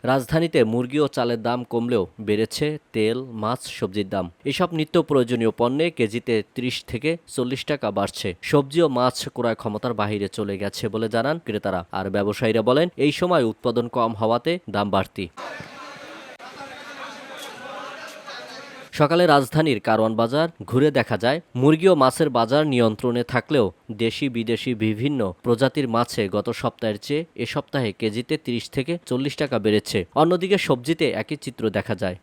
রাজধানীতে মুরগি ও চালের দাম কমলেও বেড়েছে তেল, মাছ, সবজির দাম। এসব নিত্য প্রয়োজনীয় পণ্যে কেজিতে ৩০ থেকে ৪০ টাকা বাড়ছে। সবজি ও মাছ ক্রয় ক্ষমতার বাইরে চলে গেছে বলে জানান ক্রেতারা। আর ব্যবসায়ীরা বলেন, এই সময় উৎপাদন কম হওয়াতে দাম বাড়তি। সকালে রাজধানীর কারওয়ান বাজার ঘুরে দেখা যায়, মুরগি ও মাছের বাজার নিয়ন্ত্রণে থাকলেও দেশি বিদেশি বিভিন্ন প্রজাতির মাছে গত সপ্তাহের চেয়ে এ সপ্তাহে কেজিতে ৩০ থেকে ৪০ টাকা বেড়েছে। অন্যদিকে সবজিতে একই চিত্র দেখা যায়।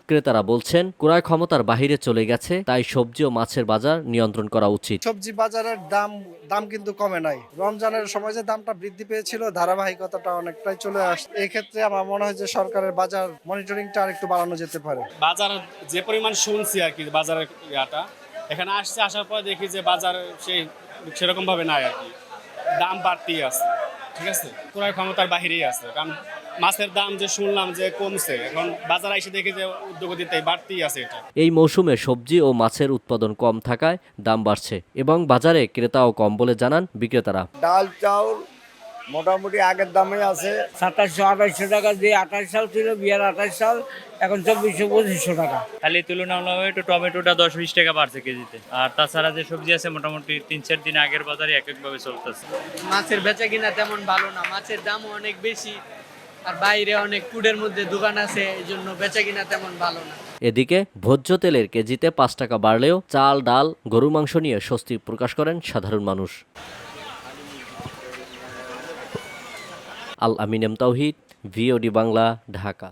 ক্রেতারা বলছেন, ক্রয় ক্ষমতার বাহিরে চলে গেছে, তাই সবজি ও মাছের বাজার নিয়ন্ত্রণ করা উচিত। সবজি বাজারের দাম কিন্তু কমে নাই। রমজানের সময় যে দামটা বৃদ্ধি পেয়েছিল, ধারাবাহিকতাটা অনেকটাই চলে আসছে। এই ক্ষেত্রে আমার মনে হয় যে সরকারের বাজার মনিটরিংটা আরেকটু বাড়ানো যেতে পারে। বাজার যে পরিমাণ শুনছি আর কি, বাজারের ইয়াটা এখানে আসার পর দেখি যে বাজার সেরকম ভাবে নাই আর কি, দাম বাড়তি আছে। ঠিক আছে, ক্রয় ক্ষমতার বাহিরেই আছে। কারণ মাছের দাম যে শুনলাম যে কমছে, এখন বাজার এসে দেখি যে উদ্যোগতিতে বাড়তি আছে। এটা এই মৌসুমে সবজি ও মাছের উৎপাদন কম থাকায় দাম বাড়ছে এবং বাজারে ক্রেতাও কম বলে জানান বিক্রেতারা। ডাল চাউল মোটামুটি আগের দামে আছে। 2700-2800 টাকা দিয়ে 28 সাল ছিল, 2028 সাল, এখন 2400-2500 টাকা। খালি তুলনামূলকভাবে একটু টমেটোটা 10-20 টাকা বাড়ছে কেজিতে। আর তাছাড়া যে সবজি আছে মোটামুটি 3-4 দিন আগের বাজারে এক একভাবে চলতেছে। মাছের বেচা কিনা তেমন ভালো না, মাছের দামও অনেক বেশি, আর বাইরে অনেক ফুডের মধ্যে দোকান আছে, এই জন্য বেচা কিনা তেমন ভালো না। এদিকে ভোজ্য তেলের কেজিতে 5 টাকা বাড়লেও চাল, ডাল, গরু মাংস নিয়ে স্বস্তি প্রকাশ করেন সাধারণ মানুষ। আল আমিন এম তাওহিদ, ভিওডি বাংলা, ঢাকা।